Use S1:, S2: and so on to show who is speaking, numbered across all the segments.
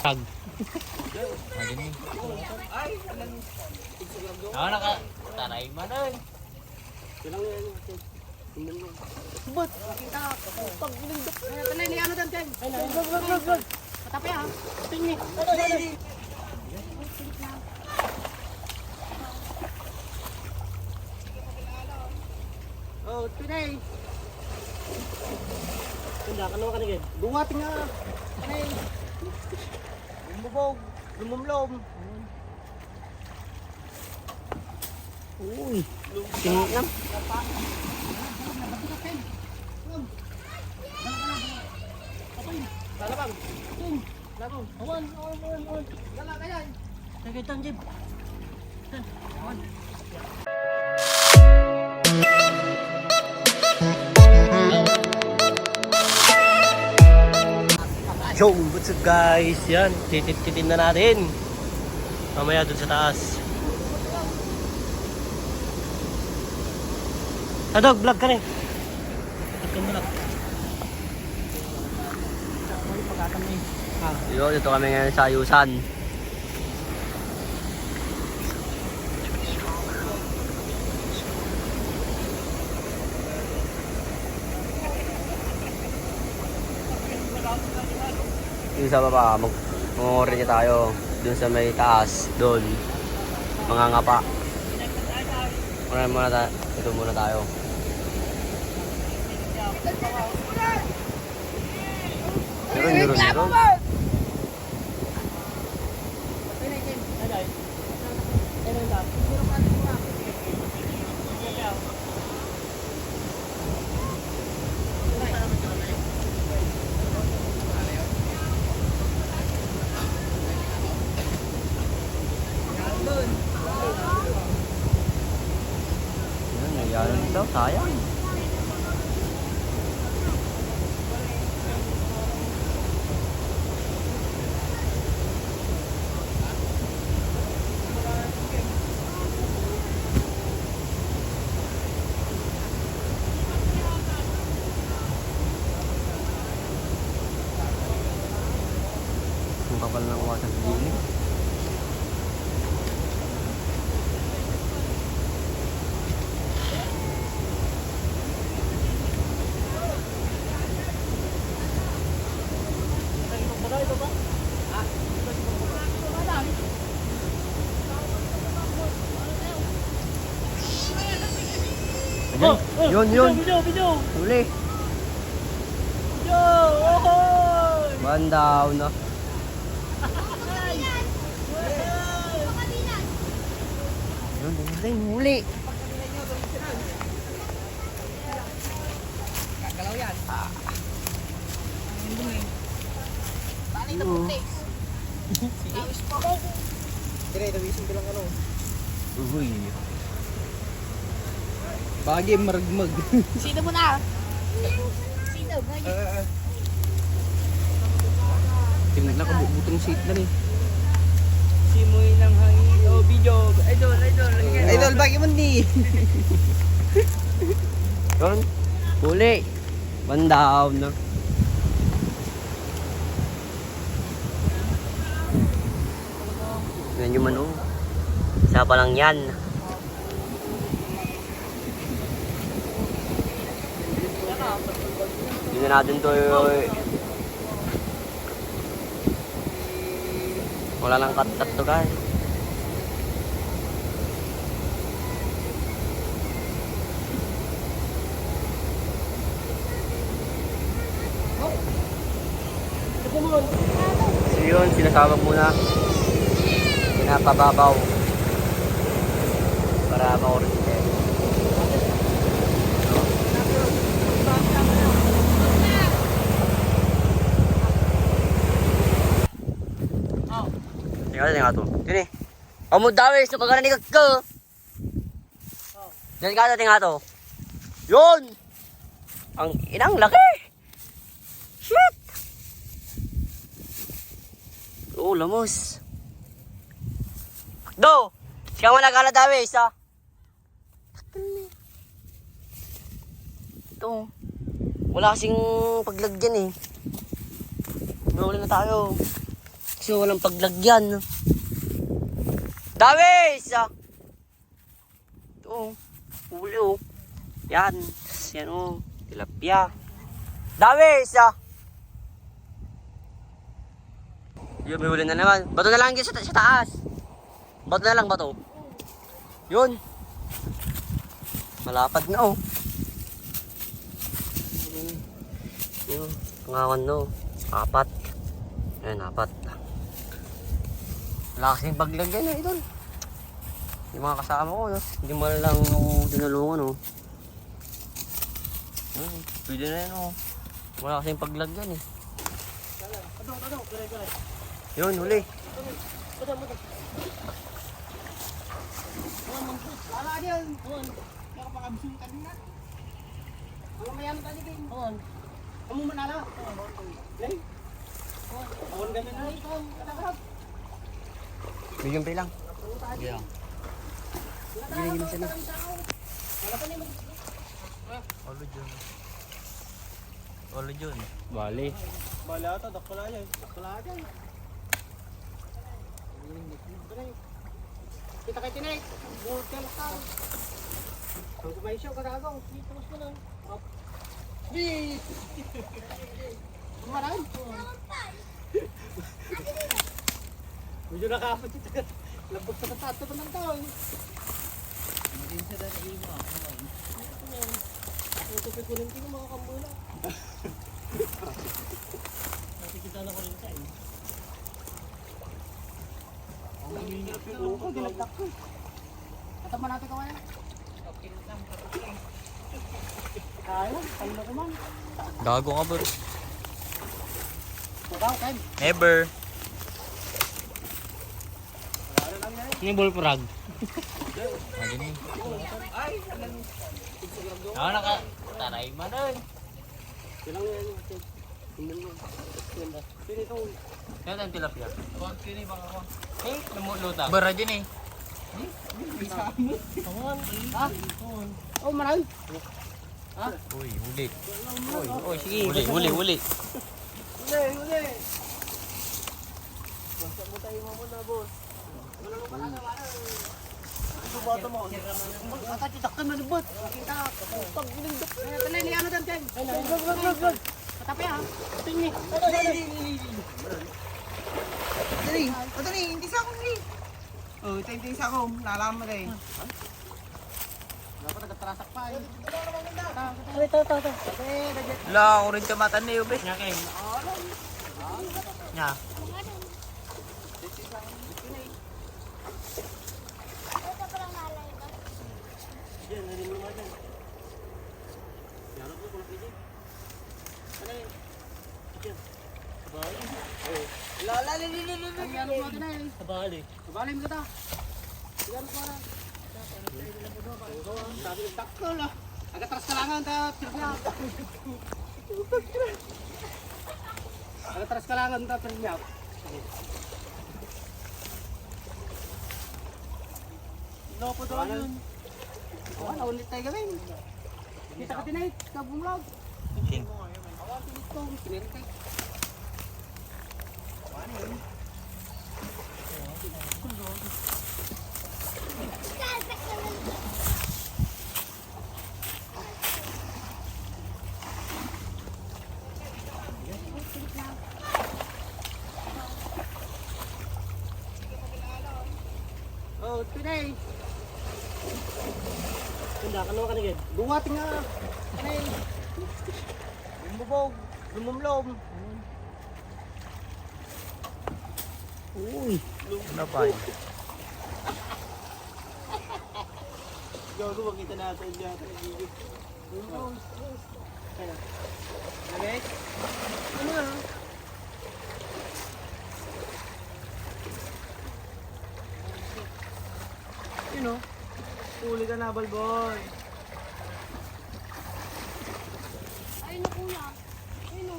S1: Tag. Ako naka taray man ay.
S2: Ba't? Kita. Pag inindok. Tanay ni ano dan Ken. Ay. Matapi ha. Tingni. Oh, tinay. Tunda ka naman kanigin. Bungating nga. Tinay. Lumubog. Lumumlom.
S1: Uy. Tingin lang.
S2: Lalabang. Labang. Awan. Lala kaya. Nagitan, Jib. Awan.
S1: Yo, what's up guys? Yan, titit-titin na natin. Mamaya dun sa taas. Dog, vlog ka rin. Vlog ka muna. Yo, dito kami ngayon sa Ayusan. Yung sa baba, mag-ori niya tayo dun sa may taas, dun mga ngapa. Ito muna tayo. Meron. Yan ito, sayang. Ang kapal ng water sa gilid. Yun.
S2: Video.
S1: Huli.
S2: Yo! Ohoy!
S1: One down na. Yun, huli.
S2: Gagalaw yan. Bali na po taste. Dire, tawisin ko lang ano.
S1: Uy.
S3: Bagay maragmag.
S2: Sino mo na? Sino?
S3: Tingnan na kabutong seat na rin.
S2: Simoy ng hangin. Oh, video. Idol.
S3: Idol, bagay mo di.
S1: Yun. Huli. One down na. Yan yung manong. Isa pa lang yan. Hindi na natin to wala lang cut to guys. So yun, sinasabag muna. Pinapababaw para ma-orange. Tingnan to. Yun eh. Amo dawi sa pagkaranig ko. Diyan ka tingnan to. Yun. Ang inang laki. Shit. Oh, lamos. Do. Siya mo nagala dawi isa. Ito. Wala kasing paglagyan eh. Nahuli na tayo. Kasi walang paglagyan. Dawis! Ito oh. Huli oh. Yan. Yan oh. Tilapia. Dawis! Yun, may huli na naman. Bato na lang yun sa taas. Bato na lang, bato. Yun. Malapad na oh. Yun. Pangawan no. 4. Ayan, 4. Wala kasing paglagyan na idol. Yung mga kasama ko, no? Hindi mo lang ako dinulungan, no? Pwede na yan, no? Wala kasing paglagyan, eh. Yun, huli.
S2: Wala yan. Kaya pakabusong ka din na. Ang mayan tadi din. Kamu manala. Lay. Awon ganun na ito. Kadakap.
S1: Medium pay lang. Sige lang. Hindi mo sila. Olo dyan. Bali.
S3: Bala ata, dakpala yan.
S2: Kita kay Tinay. Buhat ka lang tao. Kung kumaisyo ka gagawin, dito mas mo lang. Di! Kumaran? Medyo nakapot ito. Labot sa katato pa ng tao. Maging sa dati mo ako. Ang tupik ko rin tingin mga kambula. Nakikita na ko rin sa inyo. Ang ginagdak ko. Kataman natin kawain. Ayaw, kayo na kuman.
S1: Gago ka, bro.
S2: Ikaw, Ken.
S1: Never. Ini bullfrog. Lagi nih. Ay, naka taray man doon.
S2: Ilang yan. Sino itong...
S1: Yan ang tilapia.
S3: Sino yung baka ko?
S1: Eh, lumulutang. Bara dyan eh.
S2: Awan. Ha? Oh, marami. Ha?
S1: Uy, huli. Uy, sige. Huli.
S2: Huli. Basta mo tayo mamuna, boss. Wala mo pala naman. Ito bata mo. Ata, titaktan na lubot. Kita. Pag nindok. Talay, ni ano dyan, Ken? Gag. Katapi ha. Tingin.
S3: Dali, hindi sa akong ni. Oh, hindi sa akong. Nalaman mo rin.
S2: Dapat nagtrasak pa eh. Ito.
S1: Wala ako rin kamatan na yun, be. Nya, Ken. Nya.
S2: Sabali mo kita. Sigaro ko na. Sabi ng takto lah. Agak-tras kalangan ta. Agak-tras kalangan ta ternyap. No po doon yun. Awan, ulit tayo gawin. Kita ka tinay, kabumlog.
S1: King.
S2: Awan, tinito, kinirik tayo. Oh, pinay. Tunda ka naman ka na gid. Duwat nga. Pinay. Lumubog. Lumumlom.
S1: Uy. Ano pa yun?
S2: Gago, makita natin dyan. Okay? Ano na? Yun o. Huli ka na, balboy.
S4: Ay, nakula. Ay, no.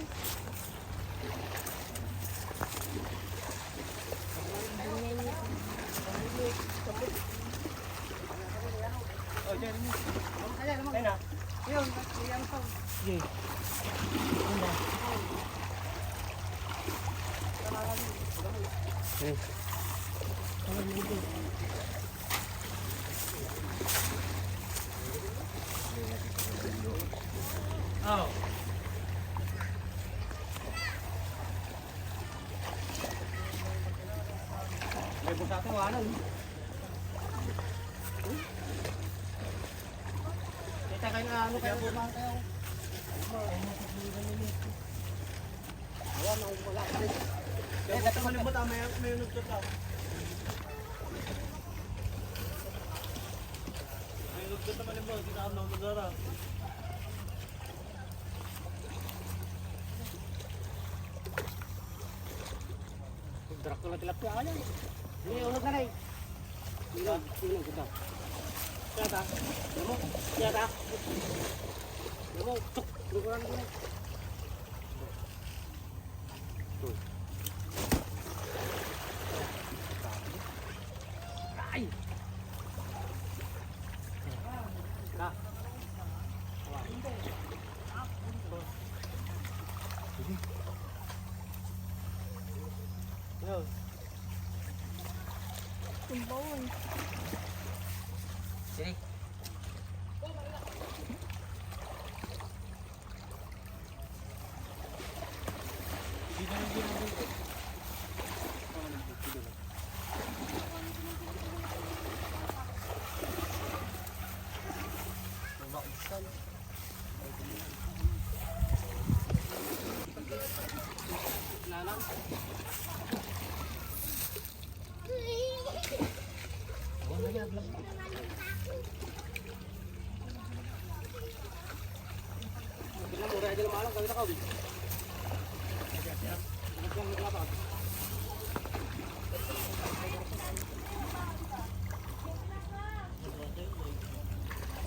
S2: Oh, dyan. Ayan, naman. Ayan na. Yun, ayan pa. Sige. Yun na.
S1: Eh.
S2: Oh. May busate wala. Kita kayo na ano kayo buman kayo. Wala nang wala ka rin. Kaya dapat malimot may nagtut lang. May nagtut na malimot, kita ang nagdara. Dracula tilapia aja. Ini ulog na rin. Ilog, ganda. Kaya Namo, kaya Namo, tuk, lukuran ko na. Ay! Na. Yo.
S4: Tumbawon.
S1: Sini.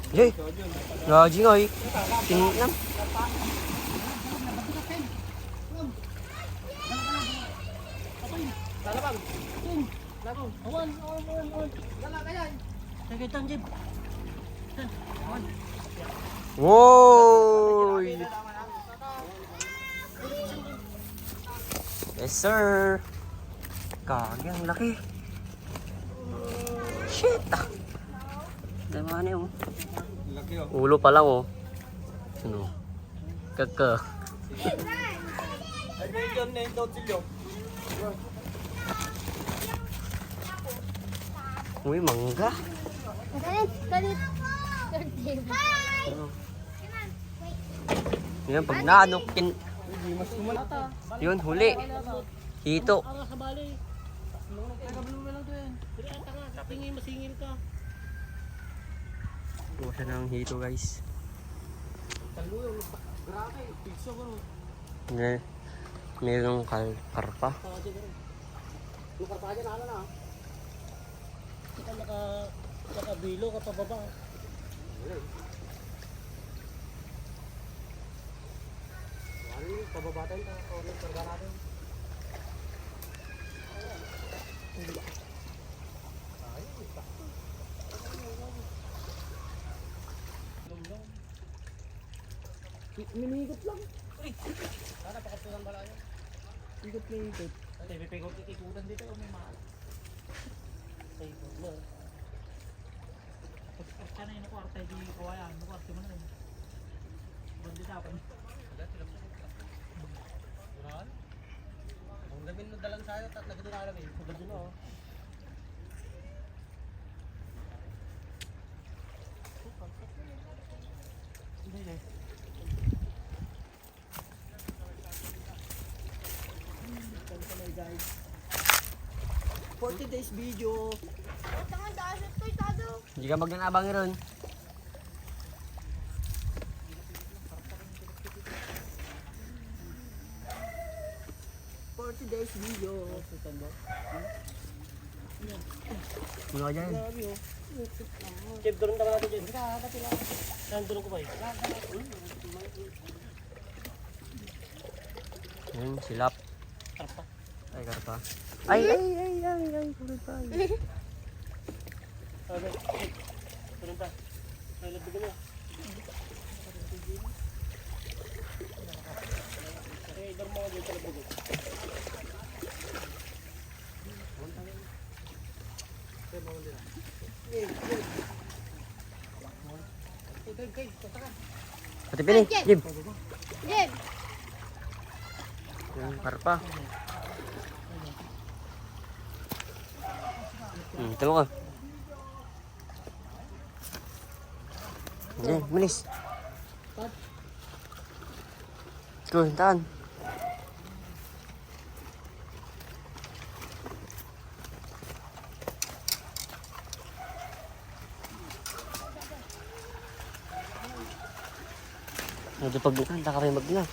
S1: Yey, gaji nga eh. Tingnan.
S2: Lalabang. Labang. Awan. Lala kaya. Sagitang jib.
S1: Woy! Yes sir. Kagi, ang laki. Shit! Dama na yung ulo pa lang oh. Ano? Kaka. Uy, mangga.
S4: Galit. Hi!
S1: Yan, pag naano, yun, huli. Hito.
S2: Sa bali. Tagabalo na lang to yan. Pero ata nga, tingin masingil ka.
S1: Kuha siya ng hito guys.
S2: Talo yung grabe, pizza ko no.
S1: Merong karpa.
S2: Yung karpa dyan, ano na. Kita nakabilo ka pababa. Ano yung pababa tayo, o nagkarga natin. Minigot lang. Uy! Sana pakapsunan pala yun. Higot na higot. Ay, may pekot-ikutan dito. May mahal. Sa higot mo. Pagkas ka na yun ako, artay di kawayan. Ako, artay mo na yun. Bandi dapat. Duraan? Ang lamin mo dalang sa'yo, nagdun na alam eh. Nagdun na oh. Hindi eh. 40 days video.
S4: Tangan daan ito, itado.
S1: Hindi ka magnanabang ron.
S2: Days video.
S1: Ano ka dyan?
S2: Chip, durong naman natin dyan. Saan durong ko ba eh?
S1: Yun, silap.
S2: Karpa.
S1: Ay, karpa. Ay. Kulit pa.
S2: Okay. Durong pa. May labigin mo. Okay, durong mo dyan sa labigin.
S1: Pati pili, Jim.
S4: Jeb.
S1: Yan, karpa. Tama ko. Yan, malis. Go, hintaan. Medyo pag handa ka rin magna.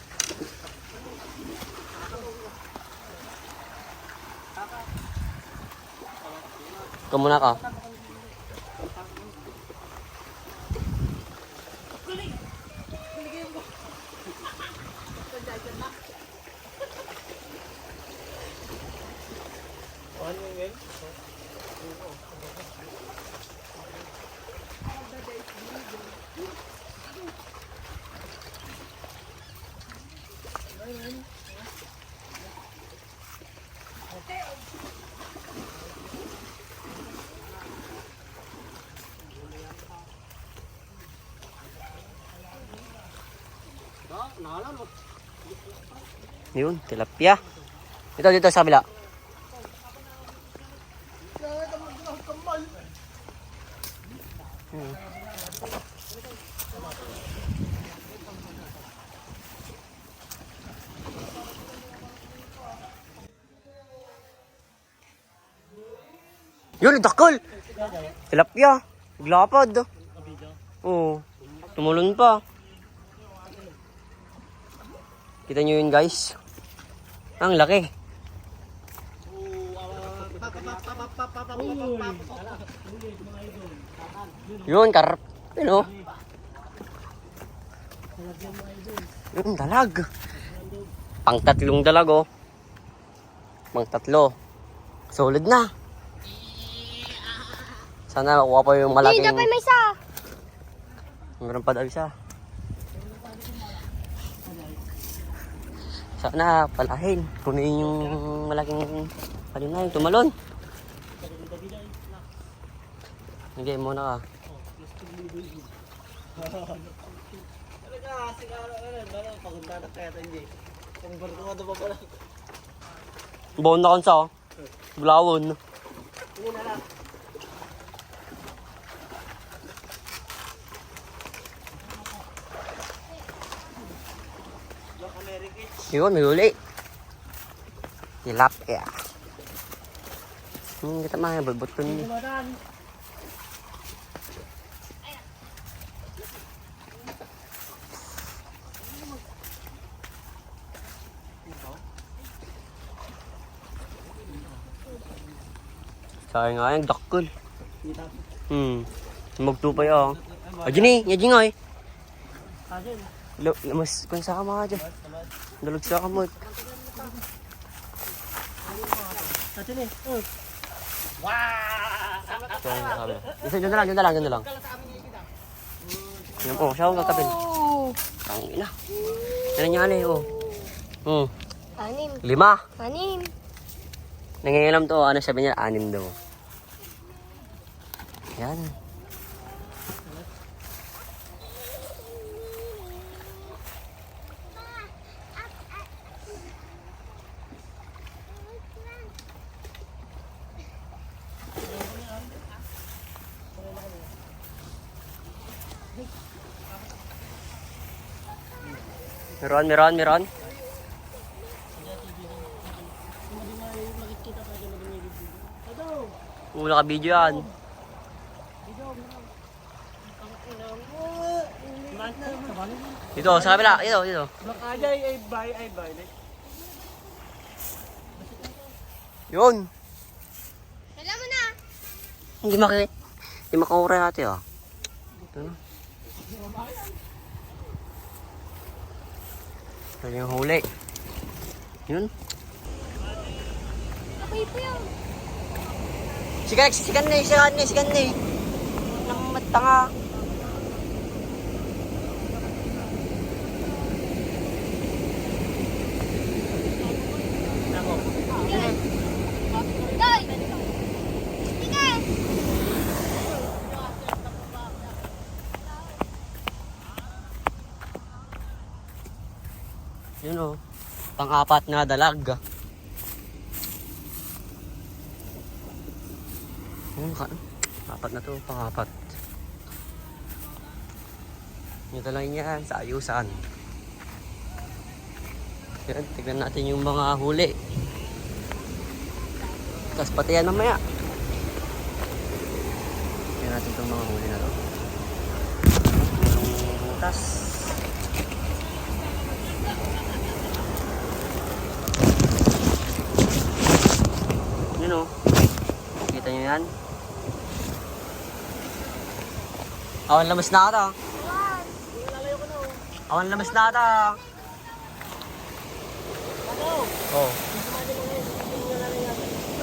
S1: Ikaw muna ka. Yun, tilapia. Dito sa kabila. Yun, dakol. Tilapia. Glapad. Oo. Tumulon pa. Kita nyo yun, guys. Ang laki. Yun, karp. Yun, oh. Yun, dalag. Pang-tatlong dalag, oh. Pang-tatlo. Solid na. Sana makuha pa yung malaking...
S4: Hindi, dapat may isa.
S1: Meron pa daw isa. Sana palahin. Kunin yung malaking palinay. Tumalon. Hindi, muna ka. Bawon na kansa, oh. Bulawon. Yun, may huli. Tilapia. Kita mah bulbot ko niya. Sayang nga yung dakol. Magtupay oh. Ajini, yajing oy. Mas kung sa kama dyan. Dalog sa kamot. Isa dyan na lang. Yan po, siya akong tatapin. Ang ina. Yan niya oh.
S4: 6.
S1: 5.
S4: 6.
S1: Nangingilam to, ano sabi niya, 6 daw. Yan. Meron. Naka-video yan. Dito, sa kabila. Dito.
S2: Ay, bye.
S1: Yun.
S4: Alam mo na.
S1: Hindi makahura natin, oh. Ito na. Ito yung huli. Yun.
S4: Apoy po yun.
S1: Sigan na eh. Nang matanga.
S4: Doy! Sige!
S1: Pang-apat na dalag. Apat na to, pang-apat. Ito lang yan, sa ayusan. Yan, tignan natin yung mga huli. Tapos pati yan mamaya. Tignan natin itong mga huli na to. Butas. Yun o. Kita nyo yan? Awan lamas na ata. Awan lamas na ata. Oh.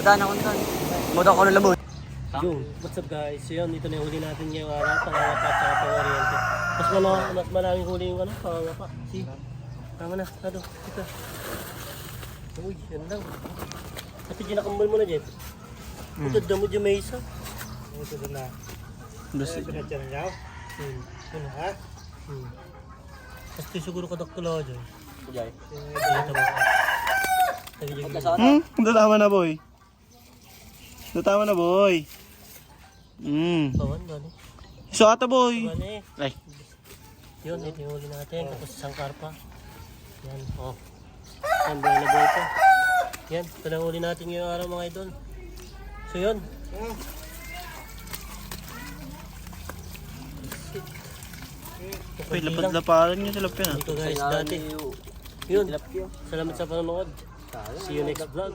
S1: Adaan ako doon. Muda ko na lamon.
S2: Yo, what's up guys? So yun, ito na yung huli natin ngayong araw, pangangapa at saka pang-oriente. Mas maraming huli yung ano, pangangapa. See? Tama na, ito. Uy, yan lang. Kasi ginakambal mo na, Jeff. Ito, damo dyan may isa. Ito doon na. Pinatyan niya. Ano ha? Kasi siguro kadaktula dyan.
S1: Kujay.
S2: Ito ba?
S3: Tama na, boy. Tama na, boy.
S2: Kawan, gani.
S3: So, ata, boy.
S2: Gani.
S3: Ay.
S2: Yun, ito yung huli natin. Tapos isang karpa. Yan, oh. Yan, buhay na buhay pa. Yan, ito na huli natin ngayong araw mga idol. So yun.
S3: Uy, lapad-laparan nyo sila pina.
S2: Dito guys, dati. Yun. Salamat sa panonood. See you next vlog.